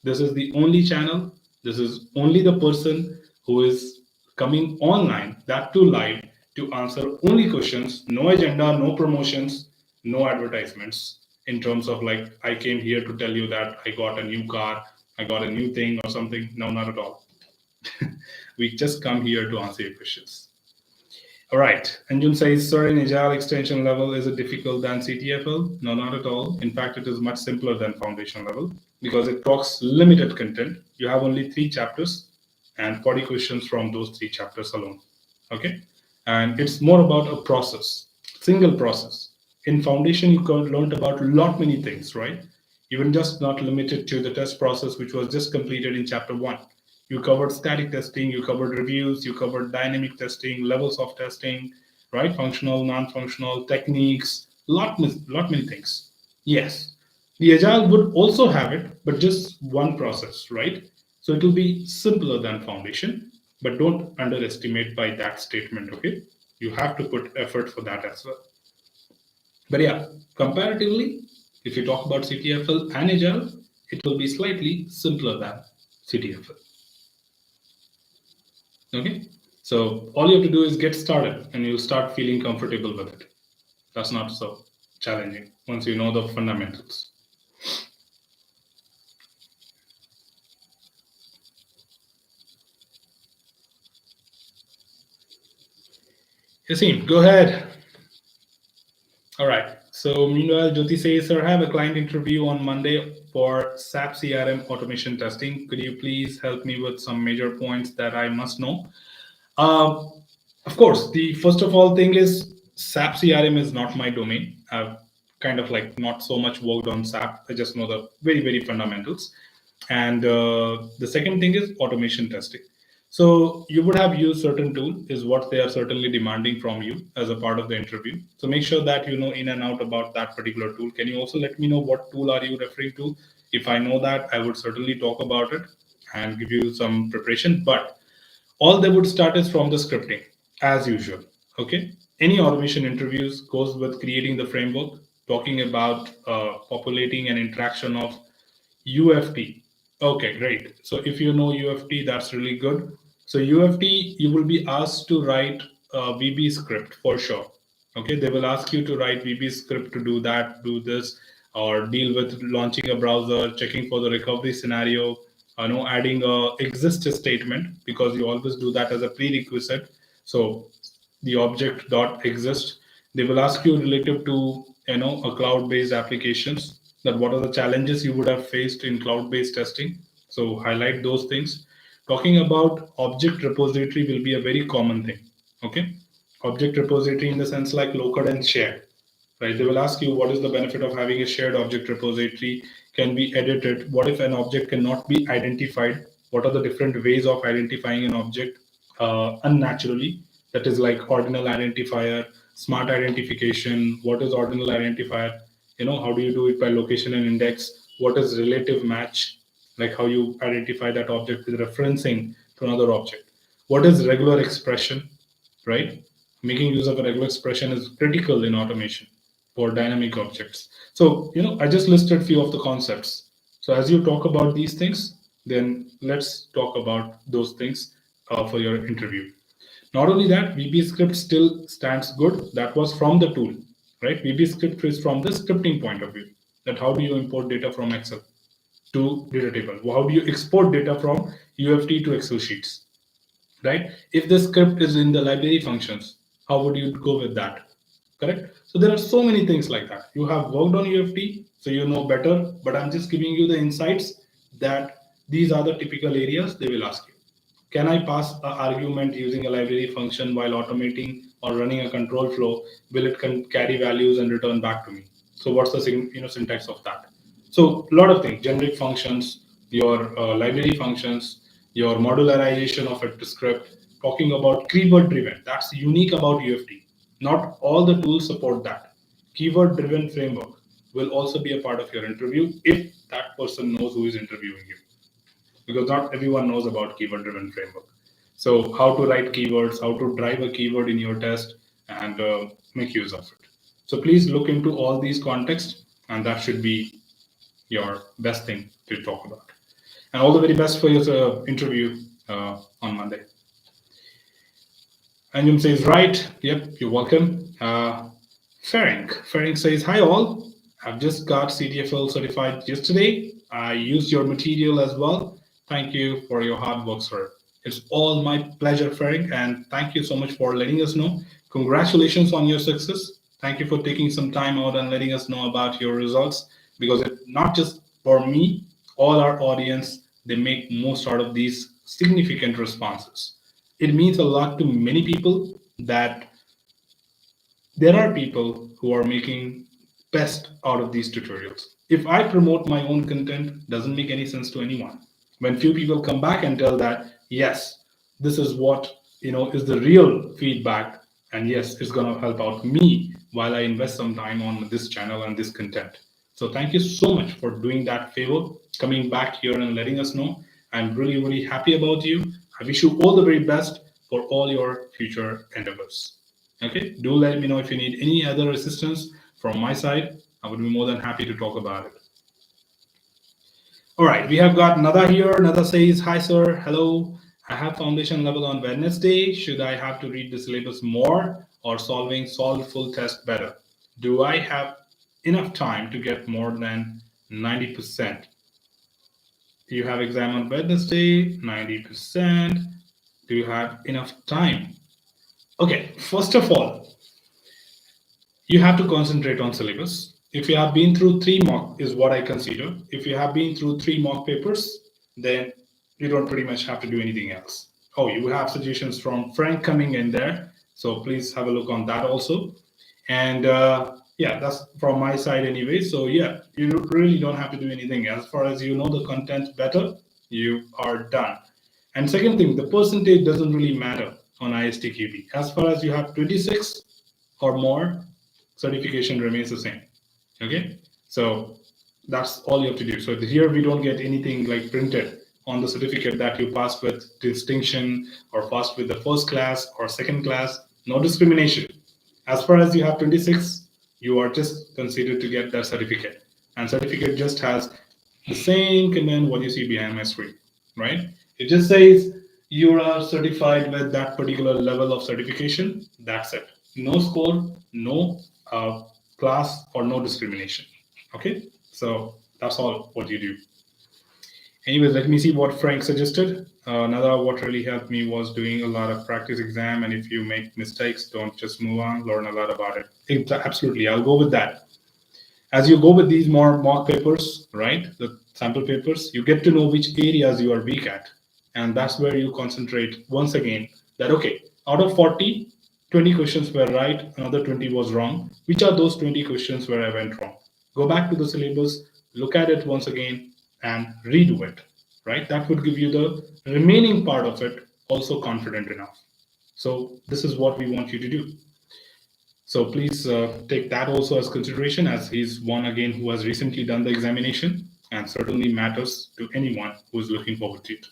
This is the only channel. This is only the person who is coming online, that too live, to answer only questions, no agenda, no promotions, no advertisements in terms of like, I came here to tell you that I got a new car, I got a new thing or something. No, not at all. We just come here to answer your questions. All right. Anjun says, sir, in Agile extension level, is it difficult than CTFL? No, not at all. In fact, it is much simpler than foundation level because it talks limited content. You have only 3 chapters and 40 questions from those 3 chapters alone. Okay. And it's more about a process, single process. In foundation, you learned about a lot many things, right? Even just not limited to the test process, which was just completed in chapter 1. You covered static testing, you covered reviews, you covered dynamic testing, levels of testing, right? Functional, non-functional techniques, lot many things. Yes, the agile would also have it, but just one process, right? So it will be simpler than foundation, but don't underestimate by that statement. Okay, you have to put effort for that as well. But yeah, comparatively, if you talk about CTFL and agile, it will be slightly simpler than CTFL. Okay, so all you have to do is get started and you start feeling comfortable with it. That's not so challenging once you know the fundamentals. Yassine, go ahead. All right. So meanwhile, Jyoti says, sir, I have a client interview on Monday for SAP CRM automation testing. Could you please help me with some major points that I must know? Uh, of course, the first of all thing is SAP CRM is not my domain. I've kind of like not so much worked on SAP. I just know the very, very fundamentals. And the second thing is automation testing. So you would have used certain tool is what they are certainly demanding from you as a part of the interview. So make sure that you know in and out about that particular tool. Can you also let me know what tool are you referring to? If I know that, I would certainly talk about it and give you some preparation. But all they would start is from the scripting as usual. Okay, any automation interviews goes with creating the framework, talking about populating an interaction of UFT. Okay, great. So if you know UFT, that's really good. So UFT, you will be asked to write a VB script for sure. Okay, they will ask you to write VB script to do that, do this, or deal with launching a browser, checking for the recovery scenario, adding a exist statement because you always do that as a prerequisite. So the object dot exist. They will ask you relative to a cloud-based applications that what are the challenges you would have faced in cloud-based testing. So highlight those things. Talking about object repository will be a very common thing. Okay, object repository in the sense like local and shared, right? They will ask you what is the benefit of having a shared object repository, can be edited, what if an object cannot be identified, what are the different ways of identifying an object unnaturally, that is like ordinal identifier, smart identification, what is ordinal identifier, how do you do it by location and index, what is relative match, like how you identify that object with referencing to another object, what is regular expression, right? Making use of a regular expression is critical in automation for dynamic objects. So, I just listed few of the concepts. So as you talk about these things, then let's talk about those things for your interview. Not only that, VB script still stands good. That was from the tool, right? VB script is from the scripting point of view. That how do you import data from Excel to data table? How do you export data from UFT to Excel sheets? Right? If the script is in the library functions, how would you go with that? Correct? So there are so many things like that. You have worked on UFT, so you know better, but I'm just giving you the insights that these are the typical areas they will ask you. Can I pass an argument using a library function while automating or running a control flow? Will it carry values and return back to me? So what's the syntax of that? So a lot of things, generic functions, your library functions, your modularization of a script, talking about keyword driven. That's unique about UFT. Not all the tools support that. Keyword driven framework will also be a part of your interview if that person knows who is interviewing you, because not everyone knows about keyword driven framework. So how to write keywords, how to drive a keyword in your test, and make use of it. So please look into all these contexts, and that should be your best thing to talk about. And all the very best for your interview on Monday. Anjum says, right. Yep, you're welcome. Ferenc says, hi all. I've just got CTFL certified yesterday. I used your material as well. Thank you for your hard work, sir. It's all my pleasure, Ferenc, and thank you so much for letting us know. Congratulations on your success. Thank you for taking some time out and letting us know about your results because it not just for me, all our audience, they make most out of these significant responses. It means a lot to many people that there are people who are making best out of these tutorials. If I promote my own content, doesn't make any sense to anyone. When few people come back and tell that yes, this is what is the real feedback, and yes, it's gonna help out me while I invest some time on this channel and this content. So thank you so much for doing that favor, coming back here and letting us know. I'm really, really happy about you. I wish you all the very best for all your future endeavors. Okay, do let me know if you need any other assistance from my side. I would be more than happy to talk about it. All right, we have got Nada here. Nada says, hi, sir. Hello. I have foundation level on Wednesday. Should I have to read the syllabus more or solve full test better? Do I have enough time to get more than 90%? You have exam on Wednesday, 90%. Do you have enough time? Okay, first of all, you have to concentrate on syllabus. If you have been through three mock, is what I consider. If you have been through three mock papers, then you don't pretty much have to do anything else. Oh, you have suggestions from Frank coming in there, so please have a look on that also. And yeah, that's from my side anyway. So yeah, you really don't have to do anything. As far as you know the content better, you are done. And second thing, the percentage doesn't really matter on ISTQB. As far as you have 26 or more, certification remains the same. Okay, so that's all you have to do. So here we don't get anything like printed on the certificate that you passed with distinction or passed with the first class or second class. No discrimination. As far as you have 26, you are just considered to get that certificate, and certificate just has the same content what you see behind my screen, right? It just says you are certified with that particular level of certification. That's it. No score, no uh, class, or no discrimination. Okay, so that's all what you do. Anyways, let me see what Frank suggested. Another what really helped me was doing a lot of practice exam, and if you make mistakes, don't just move on, learn a lot about it. Absolutely, I'll go with that. As you go with these more mock papers, right, the sample papers, you get to know which areas you are weak at. And that's where you concentrate once again that, okay, out of 40, 20 questions were right, another 20 was wrong. Which are those 20 questions where I went wrong? Go back to the syllabus, look at it once again, and redo it, right? That would give you the remaining part of it also confident enough. So this is what we want you to do. So please take that also as consideration, as he's one again who has recently done the examination and certainly matters to anyone who is looking forward to it.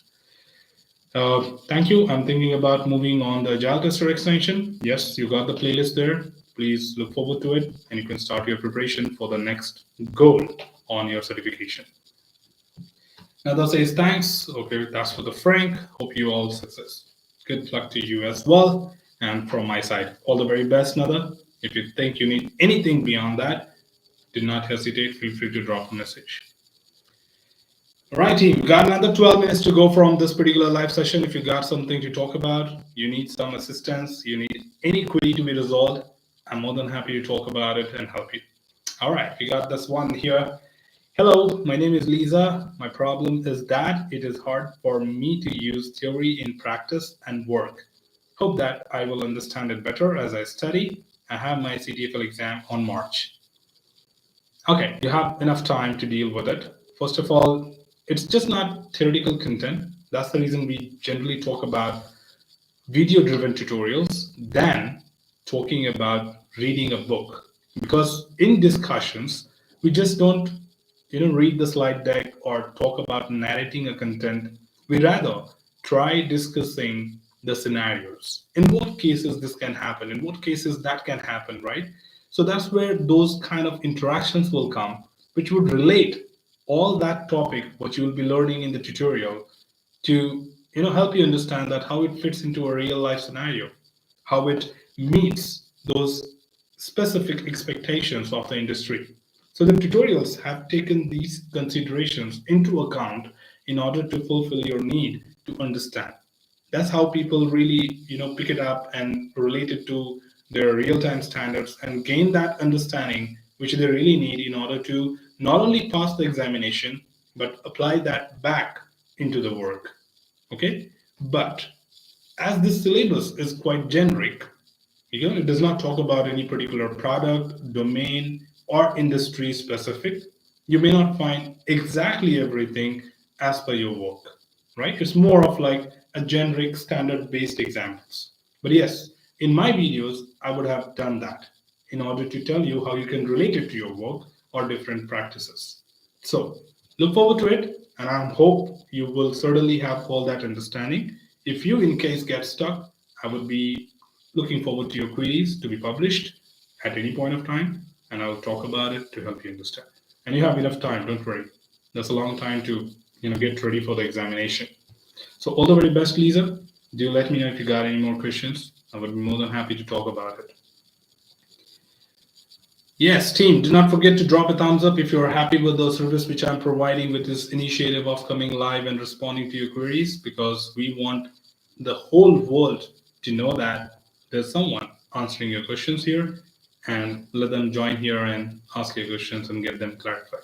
Thank you. I'm thinking about moving on the Agile Tester extension. Yes, you got the playlist there. Please look forward to it, and you can start your preparation for the next goal on your certification. Nada says thanks. Okay, that's for the Frank. Hope you all success. Good luck to you as well. And from my side, all the very best, Nada. If you think you need anything beyond that, do not hesitate. Feel free to drop a message. All right, team. We've got another 12 minutes to go from this particular live session. If you got something to talk about, you need some assistance, you need any query to be resolved, I'm more than happy to talk about it and help you. All right, we got this one here. Hello, my name is Lisa. My problem is that it is hard for me to use theory in practice and work. Hope that I will understand it better as I study. I have my CTFL exam on March. Okay, you have enough time to deal with it. First of all, it's just not theoretical content. That's the reason we generally talk about video-driven tutorials than talking about reading a book. Because in discussions, we just don't read the slide deck or talk about narrating a content. We rather try discussing the scenarios. In what cases this can happen, in what cases that can happen, right? So that's where those kind of interactions will come, which would relate all that topic, what you will be learning in the tutorial, to help you understand that how it fits into a real life scenario. how it meets those specific expectations of the industry. So the tutorials have taken these considerations into account in order to fulfill your need to understand. That's how people really, pick it up and relate it to their real-time standards and gain that understanding which they really need in order to not only pass the examination but apply that back into the work. Okay, but as this syllabus is quite generic, it does not talk about any particular product, domain, or industry specific. You may not find exactly everything as per your work, right? It's more of like a generic standard based examples. But yes, in my videos, I would have done that in order to tell you how you can relate it to your work or different practices. So look forward to it, and I hope you will certainly have all that understanding. If you, in case, get stuck, I would be looking forward to your queries to be published at any point of time, and I'll talk about it to help you understand. And you have enough time, don't worry. That's a long time to get ready for the examination. So all the very best, Lisa. Do let me know if you got any more questions. I would be more than happy to talk about it. Yes, team, do not forget to drop a thumbs up if you're happy with the service which I'm providing with this initiative of coming live and responding to your queries, because we want the whole world to know that there's someone answering your questions here, and let them join here and ask your questions and get them clarified.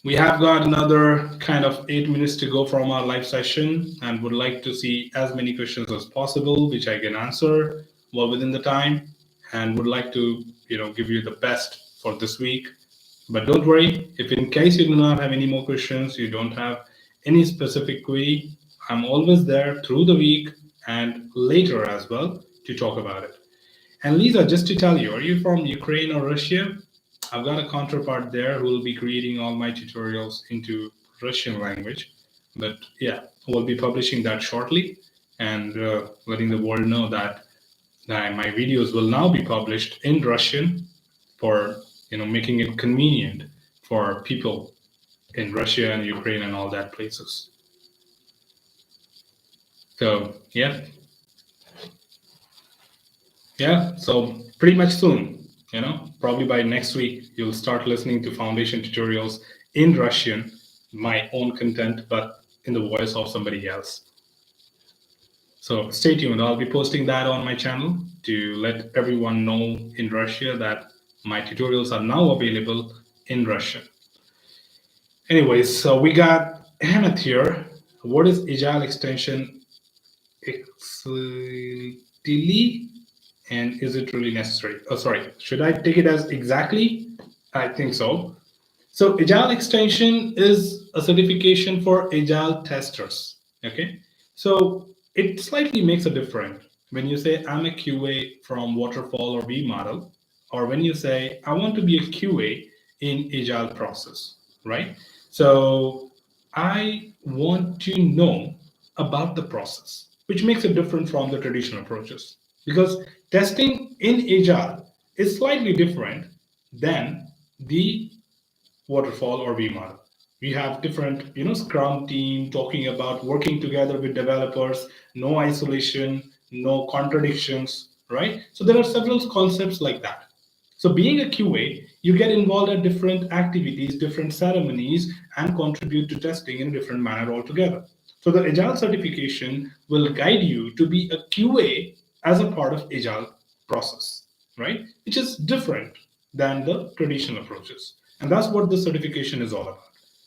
We have got another kind of 8 minutes to go from our live session, and would like to see as many questions as possible, which I can answer well within the time, and would like to give you the best for this week. But don't worry, if in case you do not have any more questions, you don't have any specific query, I'm always there through the week and later as well to talk about it. And Lisa, just to tell you, are you from Ukraine or Russia? I've got a counterpart there who will be creating all my tutorials into Russian language. But yeah, we'll be publishing that shortly, and letting the world know that my videos will now be published in Russian for making it convenient for people in Russia and Ukraine and all that places. So yeah, so pretty much soon, probably by next week, you'll start listening to foundation tutorials in Russian, my own content, but in the voice of somebody else. So stay tuned. I'll be posting that on my channel to let everyone know in Russia that my tutorials are now available in Russian. Anyways, so we got Hannah here. What is Agile extension exactly, and is it really necessary? Oh, sorry. Should I take it as exactly? I think so. So Agile extension is a certification for Agile testers. Okay. So it slightly makes a difference when you say I'm a QA from waterfall or V model, or when you say I want to be a QA in Agile process, right? So I want to know about the process, which makes it different from the traditional approaches, because testing in Agile is slightly different than the waterfall or V model. We have different, Scrum team talking about working together with developers, no isolation, no contradictions, right? So there are several concepts like that. So being a QA, you get involved at different activities, different ceremonies, and contribute to testing in a different manner altogether. So the Agile certification will guide you to be a QA as a part of Agile process, right? Which is different than the traditional approaches. And that's what the certification is all about.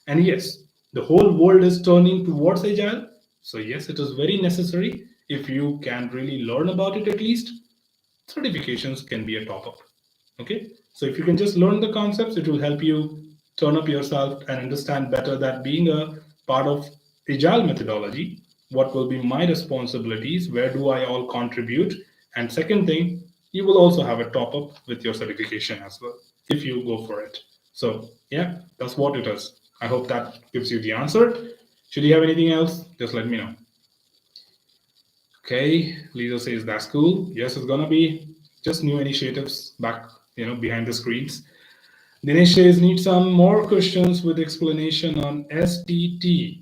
And yes, the whole world is turning towards Agile. So yes, it is very necessary. If you can really learn about it, at least certifications can be a top up. Okay, so if you can just learn the concepts, it will help you turn up yourself and understand better that being a part of Agile methodology, what will be my responsibilities, where do I all contribute, and second thing, you will also have a top up with your certification as well if you go for it. So yeah, that's what it is. I hope that gives you the answer. Should you have anything else, just let me know. Okay, Lisa says that's cool. Yes, it's gonna be just new initiatives back, behind the screens. Dinesh says need some more questions with explanation on STT.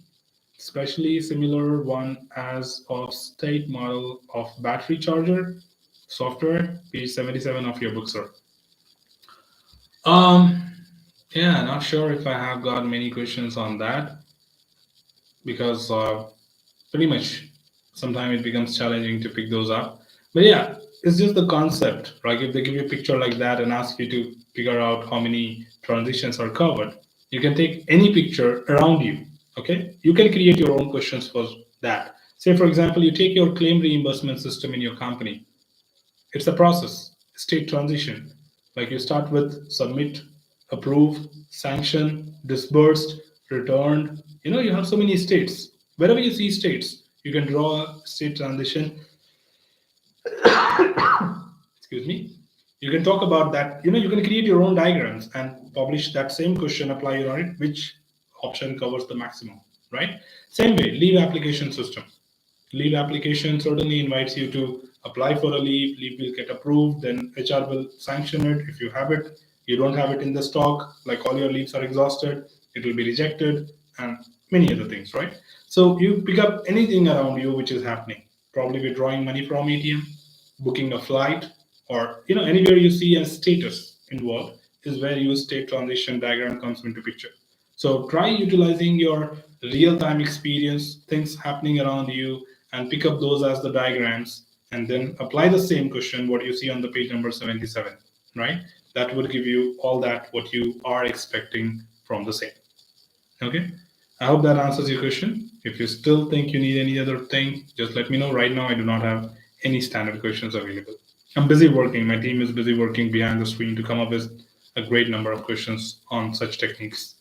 especially similar one as of state model of battery charger software, page 77 of your book, sir. Um, yeah, not sure if I have got many questions on that because pretty much sometimes it becomes challenging to pick those up. But yeah, it's just the concept. Like if they give you a picture like that and ask you to figure out how many transitions are covered, you can take any picture around you. Okay, you can create your own questions for that. Say for example, you take your claim reimbursement system in your company. It's a process, state transition. Like you start with submit, approve, sanction, disbursed, returned. You have so many states. Wherever you see states, you can draw a state transition. Excuse me. You can talk about that. You can create your own diagrams and publish that same question, apply on it, which option covers the maximum, right? Same way, leave application system. Leave application certainly invites you to apply for a leave. Leave will get approved, then HR will sanction it. If you have it, you don't have it in the stock, like all your leaves are exhausted, it will be rejected, and many other things, right? So you pick up anything around you which is happening. Probably withdrawing money from ATM, booking a flight, or anywhere you see a status involved is where your state transition diagram comes into picture. So try utilizing your real-time experience, things happening around you, and pick up those as the diagrams, and then apply the same question what you see on the page number 77, right? That would give you all that what you are expecting from the same. Okay, I hope that answers your question. If you still think you need any other thing, just let me know. Right now I do not have any standard questions available. I'm busy working, my team is busy working behind the screen to come up with a great number of questions on such techniques.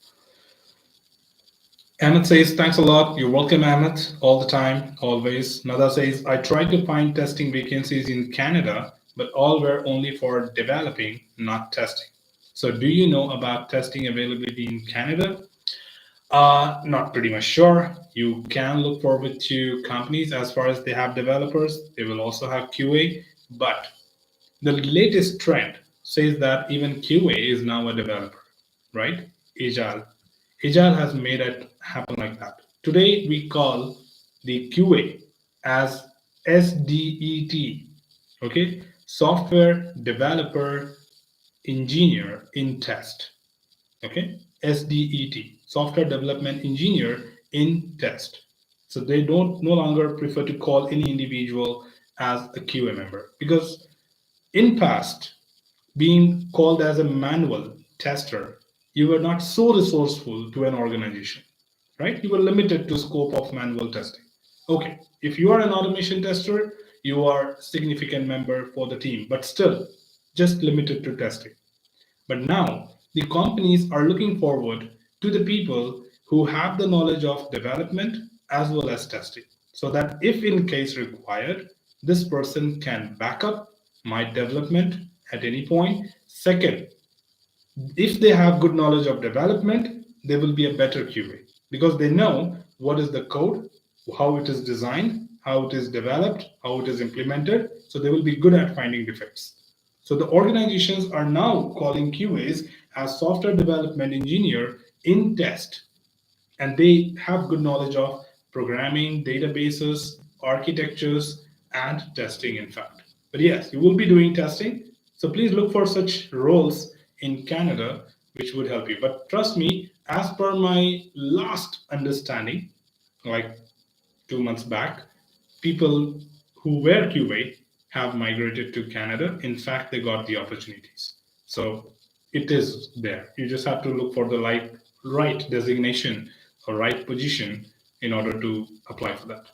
Ahmed says, thanks a lot. You're welcome, Ahmed, all the time, always. Nada says, I tried to find testing vacancies in Canada, but all were only for developing, not testing. So, do you know about testing availability in Canada? Not pretty much sure. You can look forward to companies as far as they have developers. They will also have QA, but the latest trend says that even QA is now a developer, right? Agile. Agile has made it happen like that. Today we call the QA as SDET, okay? Software Developer Engineer in Test, okay? SDET, Software Development Engineer in Test. So they don't no longer prefer to call any individual as a QA member because in past, being called as a manual tester, you were not so resourceful to an organization, right? You were limited to scope of manual testing. Okay, if you are an automation tester, you are a significant member for the team, but still just limited to testing. But now the companies are looking forward to the people who have the knowledge of development as well as testing, so that if in case required, this person can back up my development at any point. Second, if they have good knowledge of development, they will be a better QA because they know what is the code, how it is designed, how it is developed, how it is implemented. So they will be good at finding defects. So the organizations are now calling QAs as software development engineer in test, and they have good knowledge of programming, databases, architectures, and testing, in fact. But yes, you will be doing testing. So please look for such roles in Canada, which would help you. But trust me, as per my last understanding, like 2 months back, people who were QA have migrated to Canada. In fact, they got the opportunities. So it is there. You just have to look for the right designation or right position in order to apply for that.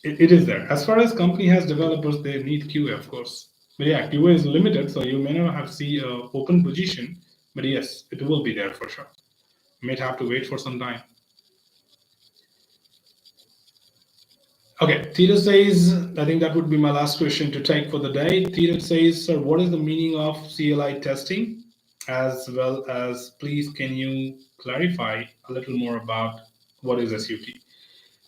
It is there. As far as company has developers, they need QA, of course. But yeah, QA is limited, so you may not have see a open position. But yes, it will be there for sure. You may have to wait for some time. Okay, Theeraj says, I think that would be my last question to take for the day. Theeraj says, sir, what is the meaning of CLI testing? As well as, please, can you clarify a little more about what is SUT?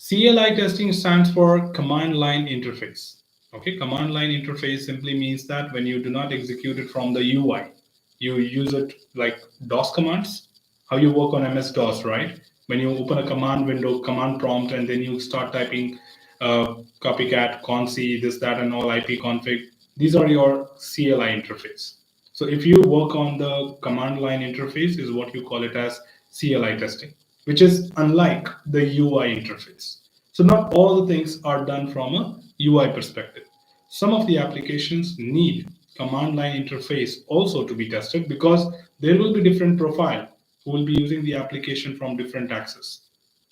CLI testing stands for Command Line Interface. Okay, Command Line Interface simply means that when you do not execute it from the UI, you use it like DOS commands, how you work on MS-DOS, right? When you open a command window, command prompt, and then you start typing copycat, conc, this, that, and all IP config, these are your CLI interface. So if you work on the command line interface, is what you call it as CLI testing, which is unlike the UI interface. So not all the things are done from a UI perspective. Some of the applications need command line interface also to be tested because there will be different profile who will be using the application from different access.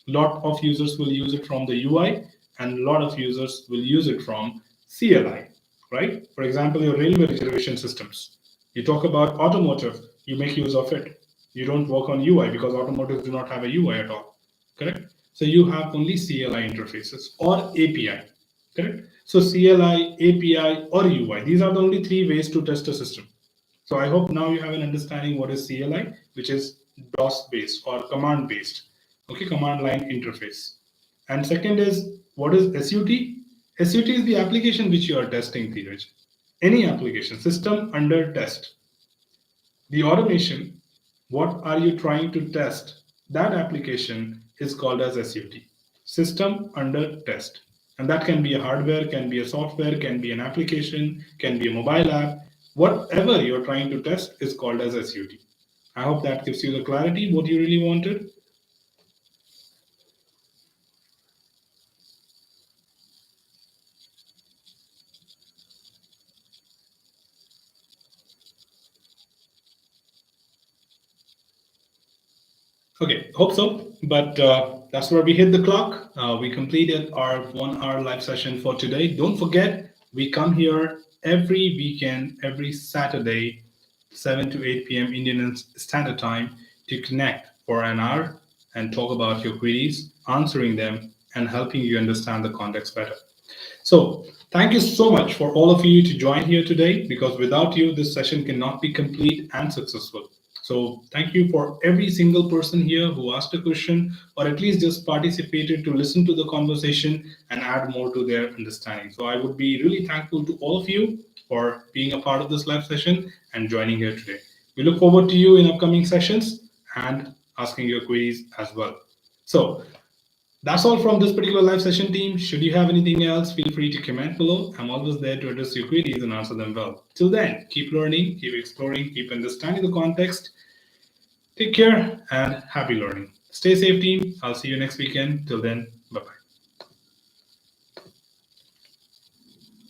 Lot of users will use it from the UI and a lot of users will use it from CLI, right? For example, your railway reservation systems. You talk about automotive, you make use of it. You don't work on UI because automotives do not have a UI at all, correct? So you have only CLI interfaces or API, correct? So CLI, API, or UI, these are the only three ways to test a system. So I hope now you have an understanding what is CLI, which is DOS based or command based, okay, command line interface. And second is what is SUT? SUT is the application which you are testing, Dheeraj. Any application, system under test. The automation, what are you trying to test? That application is called as SUT, system under test. And that can be a hardware, can be a software, can be an application, can be a mobile app. Whatever you're trying to test is called as SUT. I hope that gives you the clarity what you really wanted. Okay, hope so. But that's where we hit the clock. We completed our 1 hour live session for today. Don't forget, we come here every weekend, every Saturday, 7 to 8 p.m. Indian Standard Time to connect for an hour and talk about your queries, answering them, and helping you understand the context better. So, thank you so much for all of you to join here today because without you, this session cannot be complete and successful. So, thank you for every single person here who asked a question or at least just participated to listen to the conversation and add more to their understanding. So, I would be really thankful to all of you for being a part of this live session and joining here today. We look forward to you in upcoming sessions and asking your queries as well. So, that's all from this particular live session team. Should you have anything else, feel free to comment below. I'm always there to address your queries and answer them well. Till then, keep learning, keep exploring, keep understanding the context. Take care and happy learning. Stay safe, team. I'll see you next weekend. Till then,